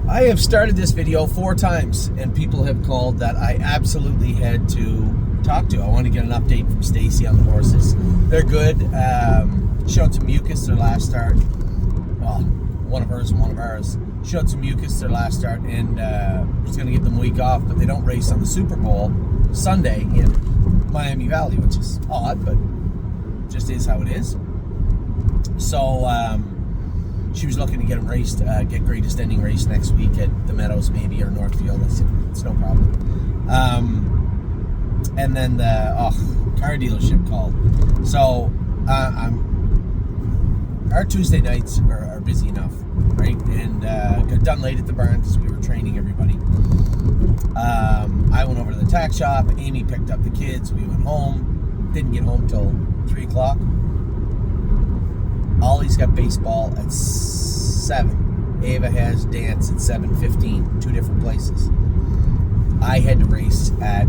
I have started this video 4 times, and people have called that I absolutely had to talk to. I want to get an update from Stacy on the horses. They're good. Showed some mucus their last start. Well, one of hers and one of ours. Showed some mucus their last start, and was going to give them a week off, but they don't race on the Super Bowl Sunday in Miami Valley, which is odd, but just is how it is. So, she was looking to get them raced, get greatest ending race next week at the Meadows maybe, or Northfield. I said, it's no problem. And then the car dealership called. So our Tuesday nights are busy enough, right? And got done late at the barn because we were training everybody. I went over to the tack shop. Amy picked up the kids. We went home. Didn't get home till 3 o'clock. Ollie's got baseball at 7. Ava has dance at 7:15. 2 different places. I had to race at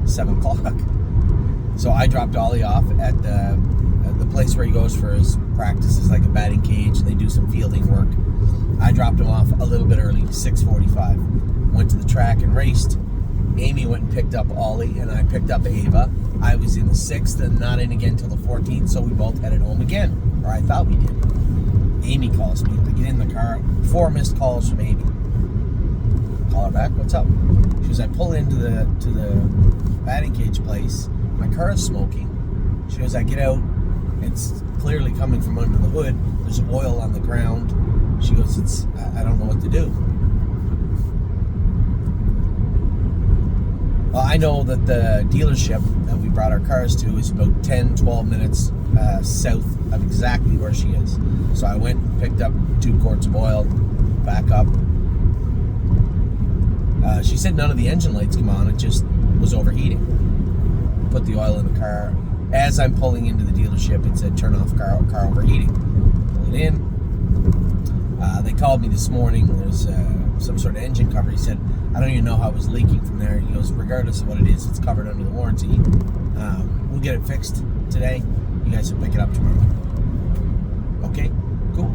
7 o'clock. So I dropped Ollie off at the place where he goes for his practices, like a batting cage. They do some fielding work. I dropped him off a little bit early, 6:45. Went to the track and raced. Amy went and picked up Ollie, and I picked up Ava. I was in the 6th and not in again till the 14th, so we both headed home again. Or I thought we did. Amy calls me. I get in the car. 4 missed calls from Amy. Call her back. What's up? She goes, I pull into the batting cage place. My car is smoking. She goes, I get out. It's clearly coming from under the hood. There's oil on the ground. She goes, I don't know what to do. Well, I know that the dealership that we brought our cars to is about 10-12 minutes south of exactly where she is. So I went and picked up 2 quarts of oil, back up. She said none of the engine lights come on, it just was overheating. Put the oil in the car. As I'm pulling into the dealership, it said turn off car overheating. Pull it in. They called me this morning. There's some sort of engine cover. He said, I don't even know how it was leaking from there. He goes, regardless of what it is, it's covered under the warranty. We'll get it fixed today. You guys will pick it up tomorrow. Okay, cool.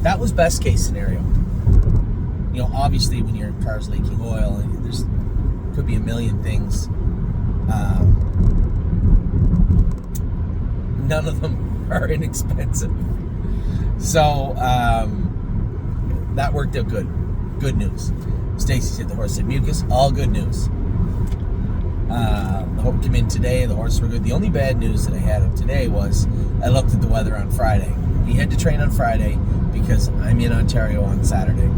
That was best case scenario. You know, obviously when your car's leaking oil, there's could be a million things. None of them are inexpensive. So that worked out good. Good news. Stacy said the horse had mucus. All good news. The horse came in today. The horses were good. The only bad news that I had of today was I looked at the weather on Friday. We had to train on Friday because I'm in Ontario on Saturday.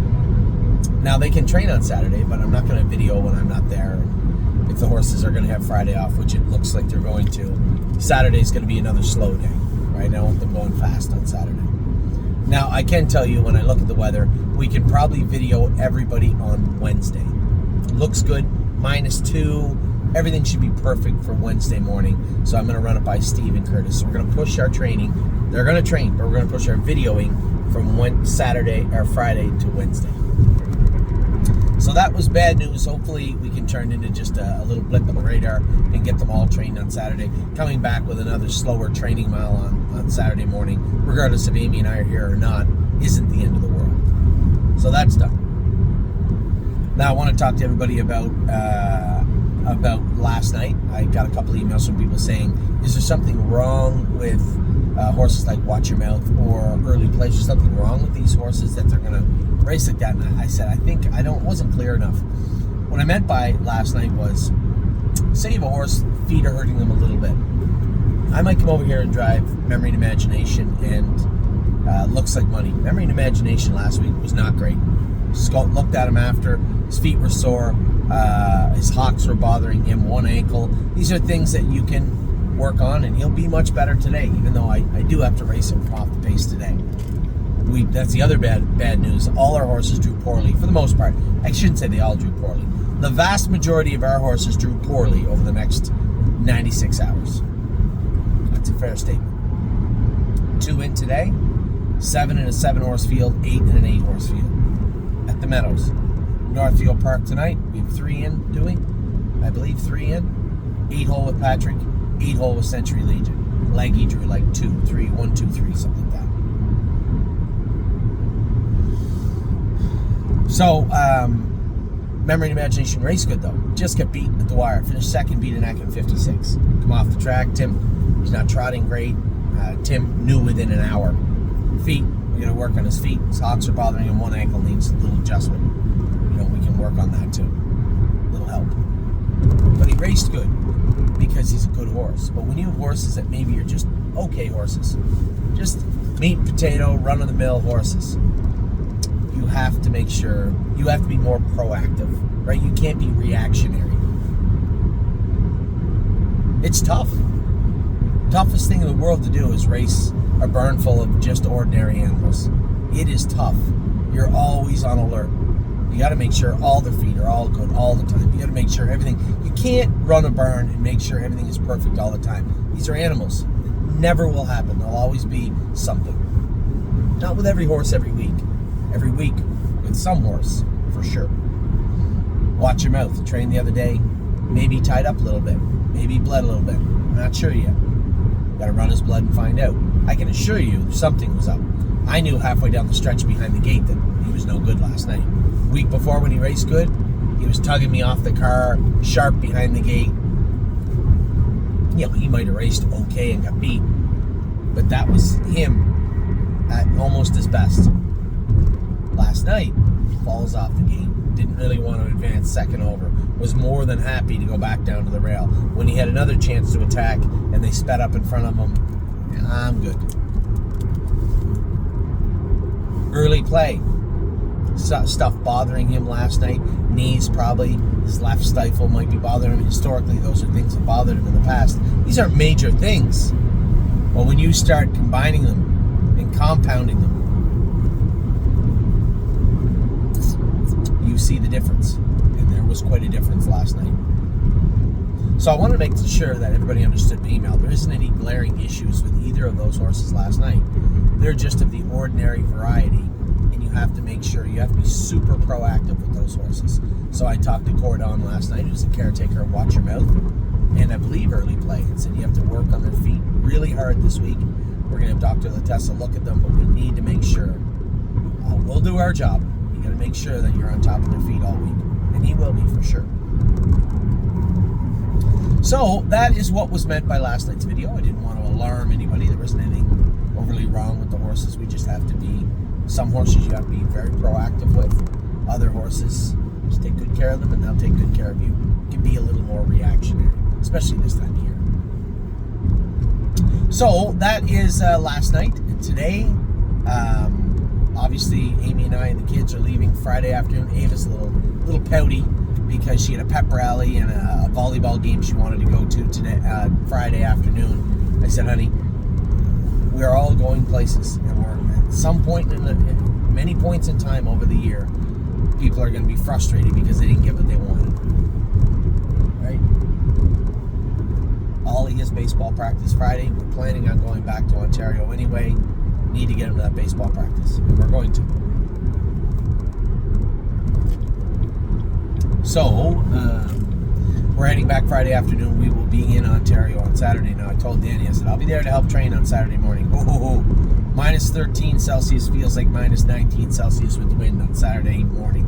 Now they can train on Saturday, but I'm not going to video when I'm not there. If the horses are going to have Friday off, which it looks like they're going to, Saturday's going to be another slow day, right? I want them going fast on Saturday. Now, I can tell you, when I look at the weather, we can probably video everybody on Wednesday. Looks good, -2. Everything should be perfect for Wednesday morning. So I'm going to run it by Steve and Curtis. So we're going to push our training. They're going to train, but we're going to push our videoing from Saturday or Friday to Wednesday. So that was bad news. Hopefully we can turn into just a little blip on the radar and get them all trained on Saturday. Coming back with another slower training mile on Saturday morning, regardless if Amy and I are here or not, isn't the end of the world. So that's done. Now I want to talk to everybody about last night. I got a couple emails from people saying, is there something wrong with horses like Watch Your Mouth or Early Place? Is there something wrong with these horses that they're going to race like that? And I said, wasn't clear enough. What I meant by last night was, say if a horse feet are hurting them a little bit, I might come over here and drive Memory and Imagination, and Looks Like Money. Memory and Imagination last week was not great. Scott looked at him after, his feet were sore, his hocks were bothering him, one ankle. These are things that you can work on, and he'll be much better today, even though I do have to race him off the pace today. That's the other bad news. All our horses drew poorly, for the most part. I shouldn't say they all drew poorly. The vast majority of our horses drew poorly over the next 96 hours. That's a fair statement. 2 in today, 7 in a 7-horse field, 8 in an 8-horse field at the Meadows. Northfield Park tonight, we have 3 in, do we? I believe 3 in. 8-hole with Patrick, 8-hole with Century Legion. Leggy drew like 2, 3, 1, 2, 3, something like that. So, Memory and Imagination race good though. Just got beat at the wire. Finished second, beat an Akin 56. Come off the track. Tim, he's not trotting great. Tim knew within an hour. Feet, we got to work on his feet. His hocks are bothering him. One ankle needs a little adjustment. We can work on that too. A little help. But he raced good because he's a good horse. But when you have horses that maybe you're just okay horses, just meat and potato, run-of-the-mill horses, you have to make sure, you have to be more proactive, right? You can't be reactionary. It's tough. Toughest thing in the world to do is race a burn full of just ordinary animals. It is tough. You're always on alert. You got to make sure all their feet are all good all the time. You got to make sure everything, you can't run a burn and make sure everything is perfect all the time. These are animals. It never will happen. There'll always be something. Not with every horse every week. Every week with some horse, for sure. Watch your mouth. Trained the other day, maybe tied up a little bit, maybe bled a little bit. I'm not sure yet. Got to run his blood and find out. I can assure you something was up. I knew halfway down the stretch behind the gate that he was no good last night. Week before when he raced good, he was tugging me off the car, sharp behind the gate. He might have raced okay and got beat, but that was him at almost his best. Last night, falls off the gate. Didn't really want to advance second over. Was more than happy to go back down to the rail. When he had another chance to attack and they sped up in front of him, I'm good. Early play. Stuff bothering him last night. Knees probably. His left stifle might be bothering him. Historically, those are things that bothered him in the past. These aren't major things. But when you start combining them and compounding them, you see the difference. And there was quite a difference last night. So I want to make sure that everybody understood my email. There isn't any glaring issues with either of those horses last night. They're just of the ordinary variety. And you have to make sure, you have to be super proactive with those horses. So I talked to Cordon last night, who's a caretaker of Watch Your Mouth, and I believe Early Play, and said you have to work on their feet really hard this week. We're going to have Dr. Latessa look at them, but we need to make sure. We'll do our job. You got to make sure that you're on top of their feet all week. And he will be, for sure. So that is what was meant by last night's video. I didn't want to alarm anybody. There wasn't anything overly wrong with the horses. We just have to be, some horses you have to be very proactive with. Other horses, just take good care of them and they'll take good care of you. You can be a little more reactionary, especially this time of year. So that is last night. And today, obviously Amy and I and the kids are leaving Friday afternoon. Ava's a little pouty because she had a pep rally and a volleyball game she wanted to go to today, Friday afternoon. I said, honey, we're all going places, and we're at some point in many points in time over the year, people are going to be frustrated because they didn't get what they wanted. Right? Ollie has baseball practice Friday. We're planning on going back to Ontario anyway. Need to get him to that baseball practice, and we're going to. So, we're heading back Friday afternoon. We will be in Ontario on Saturday. Now, I told Danny, I said, I'll be there to help train on Saturday morning. Minus 13 Celsius feels like minus 19 Celsius with wind on Saturday morning.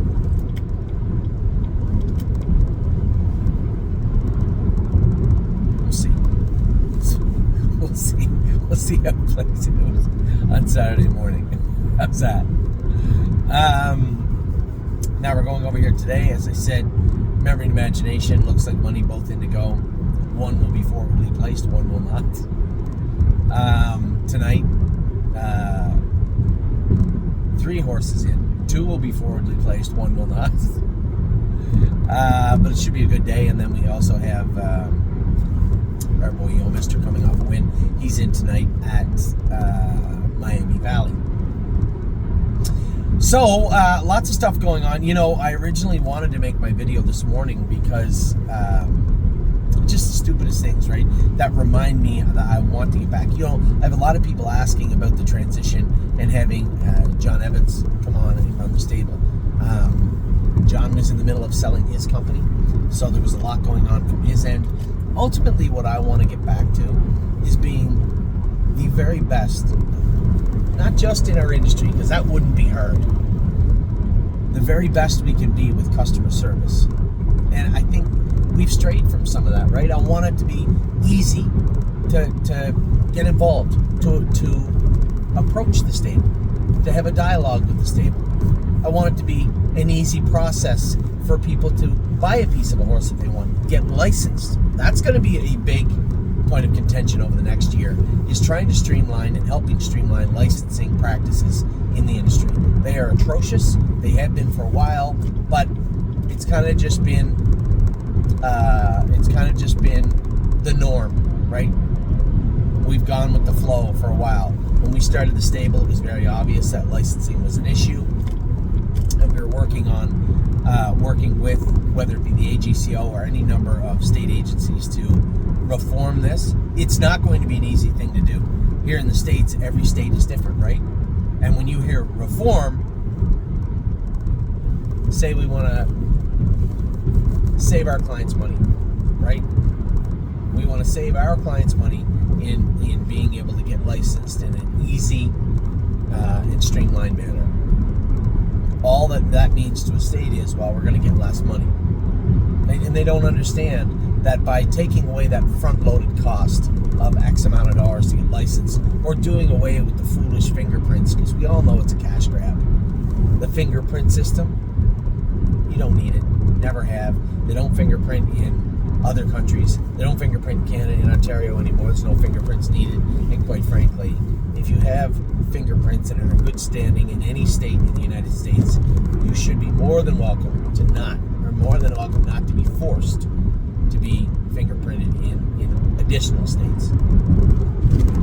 We'll see how it plays out on Saturday morning. How's that? Now we're going over here today. As I said, Memory and Imagination, looks like money both in to go. One will be forwardly placed, one will not. Tonight, 3 horses in. 2 will be forwardly placed, 1 will not. But it should be a good day. And then we also have our boy Yo Mister coming off a win. He's in tonight at Miami Valley. So, lots of stuff going on. I originally wanted to make my video this morning because just the stupidest things, right? That remind me that I want to get back. I have a lot of people asking about the transition and having John Evans come on and run the stable. John was in the middle of selling his company, so there was a lot going on from his end. Ultimately, what I want to get back to is being the very best, not just in our industry, because that wouldn't be hard, the very best we can be with customer service. And I think we've strayed from some of that, right? I want it to be easy to get involved, to approach the stable, to have a dialogue with the stable. I want it to be an easy process for people to buy a piece of a horse if they want, get licensed. That's going to be a big point of contention over the next year, is trying to streamline and helping streamline licensing practices in the industry. They are atrocious. They have been for a while, but it's kind of just been the norm, right? We've gone with the flow for a while. When we started the stable, it was very obvious that licensing was an issue, and we were working with, whether it be the AGCO or any number of state agencies, to reform this. It's not going to be an easy thing to do. Here in the States, every state is different, right? And when you hear reform, say we want to save our clients money, right? We want to save our clients money in being able to get licensed in an easy and streamlined manner. All that means to a state is, well, we're going to get less money. And they don't understand that by taking away that front-loaded cost of X amount of dollars to get licensed, or doing away with the foolish fingerprints, because we all know it's a cash grab. The fingerprint system, you don't need it. Never have. They don't fingerprint in other countries. They don't fingerprint in Canada, in Ontario anymore. There's no fingerprints needed. And quite frankly, if you have fingerprints and are in good standing in any state in the United States, you should be more than welcome not to be forced to be fingerprinted in additional states.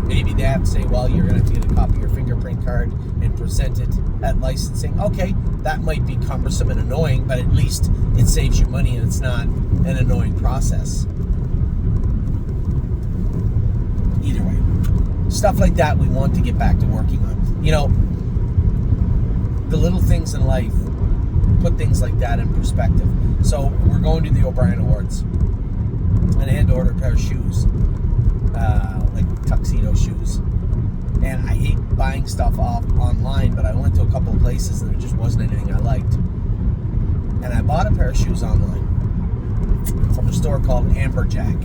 Maybe they have to say, well, you're going to have to get a copy of your fingerprint card and present it at licensing. Okay, that might be cumbersome and annoying, but at least it saves you money and it's not an annoying process. Either way, stuff like that we want to get back to working on. You know, the little things in life put things like that in perspective. So we're going to the O'Brien Awards, and I had to order a pair of shoes, like tuxedo shoes. And I hate buying stuff off online, but I went to a couple of places and there just wasn't anything I liked. And I bought a pair of shoes online from a store called Amberjack.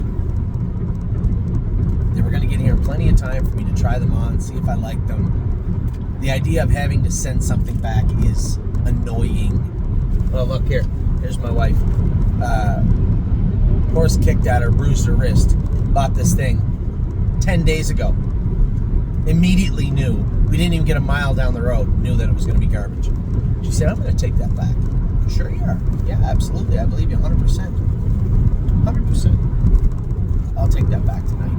They were going to get here in plenty of time for me to try them on, see if I liked them. The idea of having to send something back is annoying. Well, look here. Here's my wife. Horse kicked at her, bruised her wrist. Bought this thing 10 days ago. Immediately knew. We didn't even get a mile down the road. Knew that it was going to be garbage. She said, I'm going to take that back. Sure you are. Yeah, absolutely. I believe you 100%. 100%. I'll take that back tonight.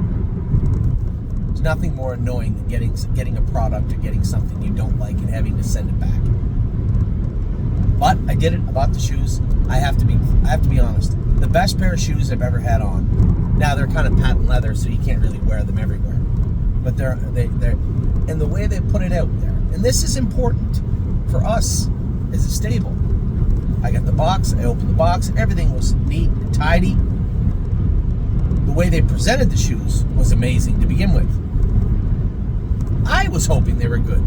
There's nothing more annoying than getting a product or getting something you don't like and having to send it back. But I did it. I bought the shoes. I have to be honest. The best pair of shoes I've ever had on. Now they're kind of patent leather, so you can't really wear them everywhere. But they're and the way they put it out there. And this is important for us as a stable. I got the box. I opened the box. Everything was neat and tidy. The way they presented the shoes was amazing to begin with. I was hoping they were good.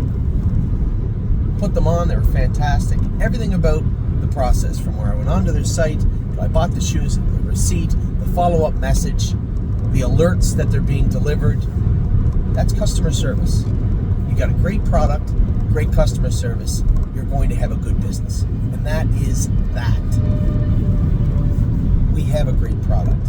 Put them on, they were fantastic. Everything about the process, from where I went onto their site, to I bought the shoes, the receipt, the follow-up message, the alerts that they're being delivered. That's customer service. You got a great product, great customer service, you're going to have a good business. And that is that. We have a great product.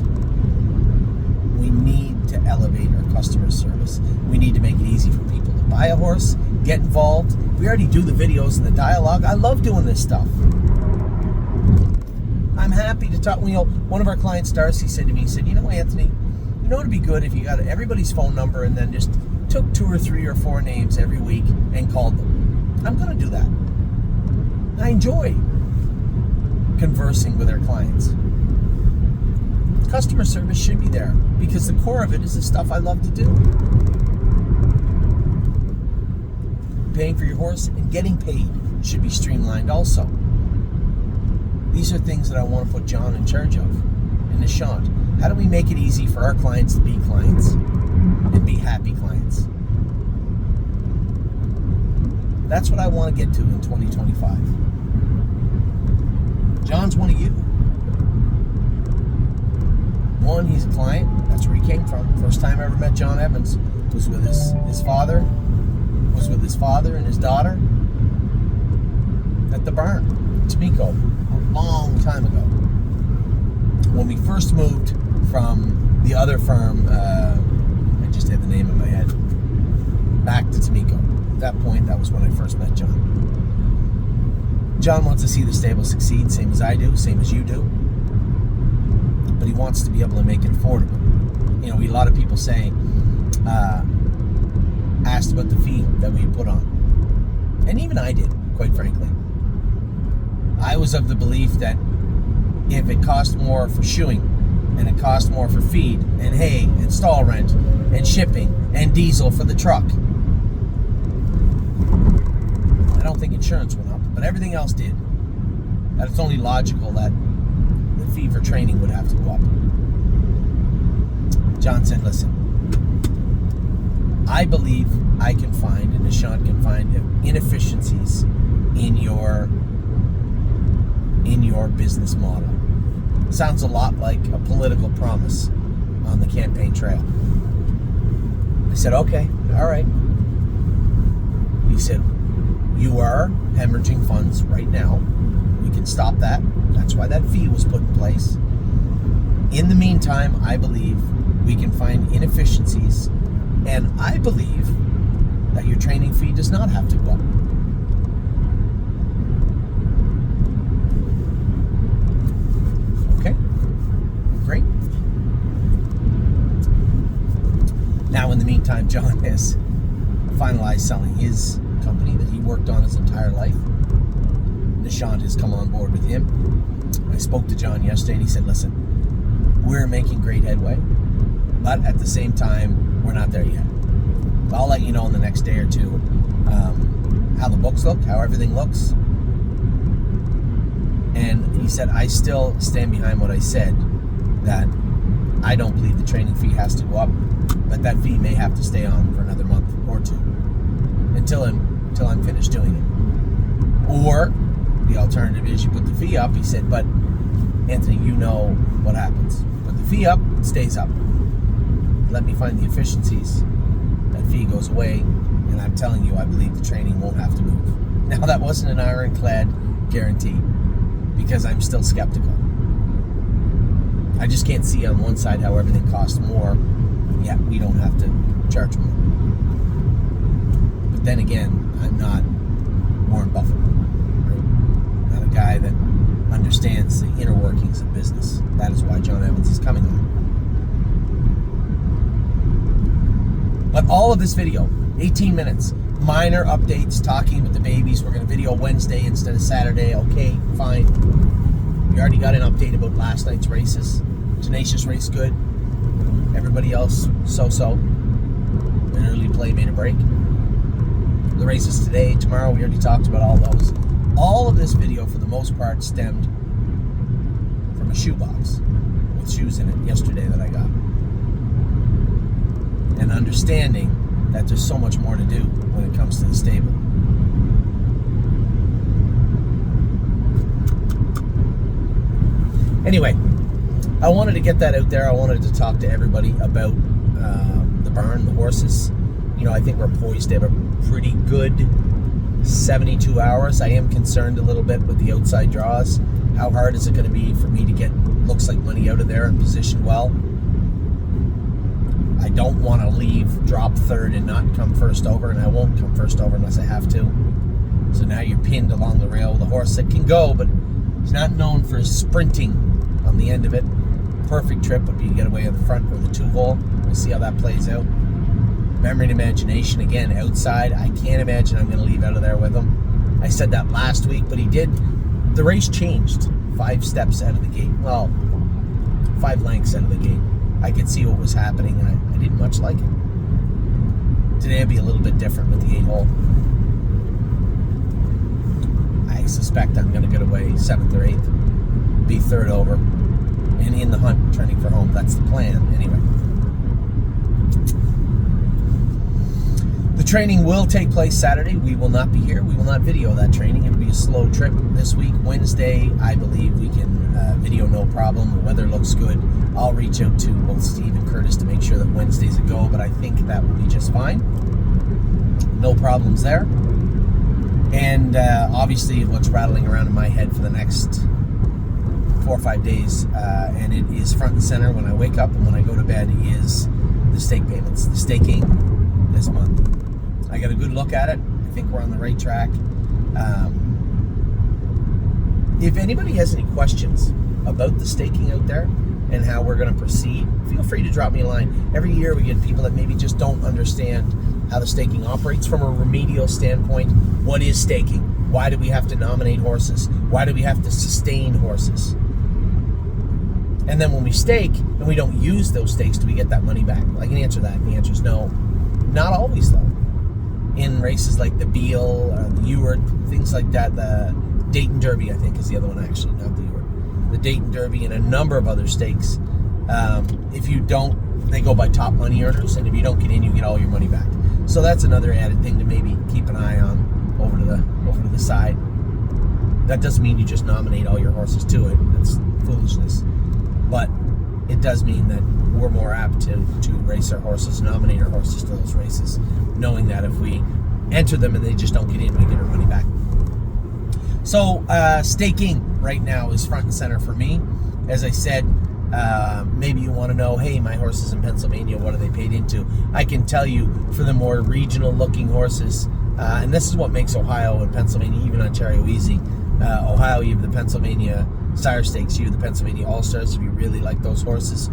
We need to elevate our customer service. We need to make it easy for people to buy a horse, get involved. We already do the videos and the dialogue. I love doing this stuff. I'm happy to talk. You know, one of our clients, Darcy, said to me, he said, you know, Anthony, you know, it'd be good if you got everybody's phone number and then just took 2 or 3 or 4 names every week and called them. I'm going to do that. I enjoy conversing with our clients. Customer service should be there because the core of it is the stuff I love to do. Paying for your horse and getting paid should be streamlined also. These are things that I want to put John in charge of, and Nishant. How do we make it easy for our clients to be clients and be happy clients? That's what I want to get to in 2025. John's one of you. One, he's a client. That's where he came from. First time I ever met John Evans was with his father. Was with his father and his daughter at the barn, Temecco, a long time ago. When we first moved from the other farm, I just had the name in my head, back to Temecco. At that point, that was when I first met John. John wants to see the stable succeed, same as I do, same as you do. But he wants to be able to make it affordable. You know, a lot of people say, asked about the fee that we put on. And even I did, quite frankly. I was of the belief that if it cost more for shoeing, and it cost more for feed, and hay, and stall rent, and shipping, and diesel for the truck, I don't think insurance went up, but everything else did. That it's only logical that the fee for training would have to go up. John said, listen, I believe I can find, and Nishant can find, inefficiencies in your business model. Sounds a lot like a political promise on the campaign trail. I said, okay, all right. He said, you are hemorrhaging funds right now. We can stop that. That's why that fee was put in place. In the meantime, I believe we can find inefficiencies, and I believe that your training fee does not have to go up. Okay, great. Now, in the meantime, John has finalized selling his company that he worked on his entire life. Nishant has come on board with him. I spoke to John yesterday, and he said, listen, we're making great headway, but at the same time, we're not there yet. I'll let you know in the next day or two how the books look, how everything looks. And he said, I still stand behind what I said, that I don't believe the training fee has to go up, but that fee may have to stay on for another month or two until I'm finished doing it. Or the alternative is you put the fee up. He said, but Anthony, you know what happens. Put the fee up, it stays up. Let me find the efficiencies. That fee goes away, and I'm telling you, I believe the training won't have to move. Now, that wasn't an ironclad guarantee, because I'm still skeptical. I just can't see on one side how everything costs more, yet we don't have to charge more. But then again, I'm not Warren Buffett. Right? Not a guy that understands the inner workings of business. That is why John Evans is coming on. But all of this video, 18 minutes, minor updates, talking with the babies. We're going to video Wednesday instead of Saturday. Okay, fine. We already got an update about last night's races. Tenacious race good. Everybody else, so-so. An early play made a break. The races today, tomorrow, we already talked about all those. All of this video, for the most part, stemmed from a shoebox with shoes in it yesterday that I got. And understanding that there's so much more to do when it comes to the stable. Anyway, I wanted to get that out there. I wanted to talk to everybody about the barn, the horses. You know, I think we're poised to have a pretty good 72 hours. I am concerned a little bit with the outside draws. How hard is it going to be for me to get looks like money out of there and position well? I don't want to drop third and not come first over, and I won't come first over unless I have to. So now you're pinned along the rail with a horse that can go, but he's not known for sprinting on the end of it. Perfect trip would be to get away at the front with a 2-hole. We'll see how that plays out. Memory and imagination, again, outside. I can't imagine I'm going to leave out of there with him. I said that last week, but he did. The race changed 5 steps out of the gate. Well, 5 lengths out of the gate. I could see what was happening, and I didn't much like it. Today will be a little bit different with the 8-hole. I suspect I'm going to get away 7th or 8th, be third over, and in the hunt, trending for home. That's the plan, anyway. The training will take place Saturday. We will not be here. We will not video that training. It'll be a slow trip this week. Wednesday, I believe we can video no problem. The weather looks good. I'll reach out to both Steve and Curtis to make sure that Wednesday's a go, but I think that will be just fine. No problems there. And obviously what's rattling around in my head for the next 4 or 5 days, and it is front and center when I wake up and when I go to bed, is the stake payments, the staking this month. I got a good look at it. I think we're on the right track. If anybody has any questions about the staking out there and how we're going to proceed, feel free to drop me a line. Every year we get people that maybe just don't understand how the staking operates from a remedial standpoint. What is staking? Why do we have to nominate horses? Why do we have to sustain horses? And then when we stake and we don't use those stakes, do we get that money back? I can answer that. The answer is no. Not always, though. In races like the Beal, the Ewart, things like that, the Dayton Derby, I think, is the other one, actually, not the Ewart. The Dayton Derby and a number of other stakes. If you don't, they go by top money earners, and if you don't get in, you get all your money back. So that's another added thing to maybe keep an eye on over to the side. That doesn't mean you just nominate all your horses to it. That's foolishness. But it does mean that we're more apt to race our horses, nominate our horses to those races, knowing that if we enter them and they just don't get in, we get our money back. So staking right now is front and center for me. As I said, maybe you want to know, hey, my horse is in Pennsylvania, what are they paid into? I can tell you for the more regional looking horses, and this is what makes Ohio and Pennsylvania, even Ontario, easy. Ohio, you have the Pennsylvania Sire Stakes, you have the Pennsylvania All-Stars if you really like those horses.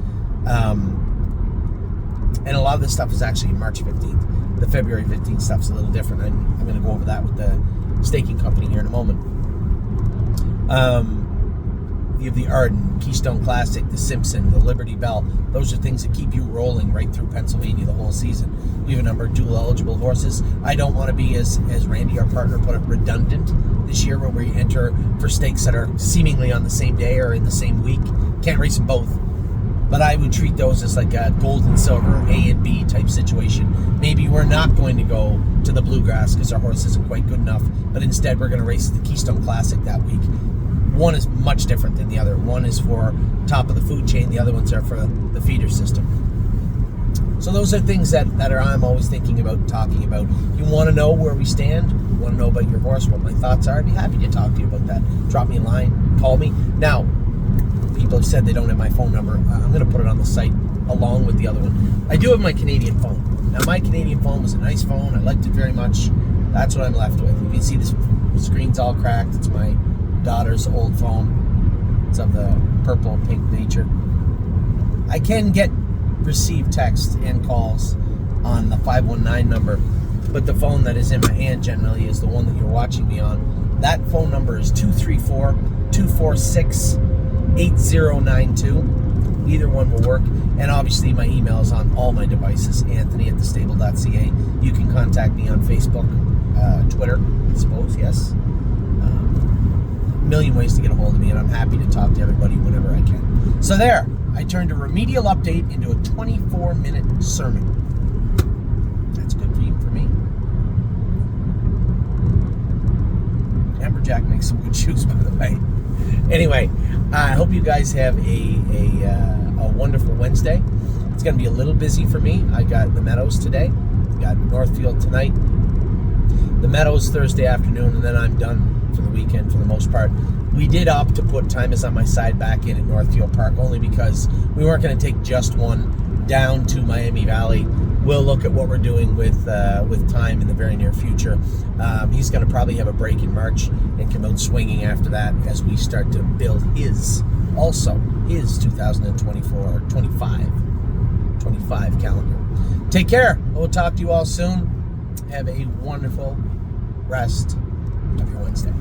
And a lot of this stuff is actually March 15th. The February 15th stuff's a little different. I'm going to go over that with the staking company here in a moment. You have the Arden, Keystone Classic, the Simpson, the Liberty Bell. Those are things that keep you rolling right through Pennsylvania the whole season. We have a number of dual eligible horses. I don't want to be, as Randy, our partner, put it, redundant this year, where we enter for stakes that are seemingly on the same day or in the same week. Can't race them both. But I would treat those as like a gold and silver, A and B type situation. Maybe we're not going to go to the Bluegrass because our horse isn't quite good enough, but instead we're going to race the Keystone Classic that week. One is much different than the other. One is for top of the food chain. The other ones are for the feeder system. So those are things that I'm always thinking about and talking about. You want to know where we stand? You want to know about your horse, what my thoughts are? I'd be happy to talk to you about that. Drop me a line, call me. Now, people have said they don't have my phone number. I'm going to put it on the site along with the other one. I do have my Canadian phone. Now, my Canadian phone was a nice phone. I liked it very much. That's what I'm left with. You can see this screen's all cracked. It's my daughter's old phone. It's of the purple and pink nature. I can receive text and calls on the 519 number, but the phone that is in my hand generally is the one that you're watching me on. That phone number is 234-246-8092. Either one will work. And obviously my email is on all my devices, anthony@thestable.ca. You can contact me on Facebook, Twitter, I suppose, yes. A million ways to get a hold of me, and I'm happy to talk to everybody whenever I can. So there, I turned a remedial update into a 24-minute sermon. That's good for me. Amberjack makes some good shoes, by the way. Anyway, I hope you guys have a wonderful Wednesday. It's going to be a little busy for me. I got the Meadows today. Got Northfield tonight. The Meadows Thursday afternoon, and then I'm done for the weekend for the most part. We did opt to put Time Is On My Side back in at Northfield Park only because we weren't going to take just one down to Miami Valley. We'll look at what we're doing with Time in the very near future. He's going to probably have a break in March and come out swinging after that as we start to build his 2024-25 calendar. Take care. We'll talk to you all soon. Have a wonderful rest of your Wednesday.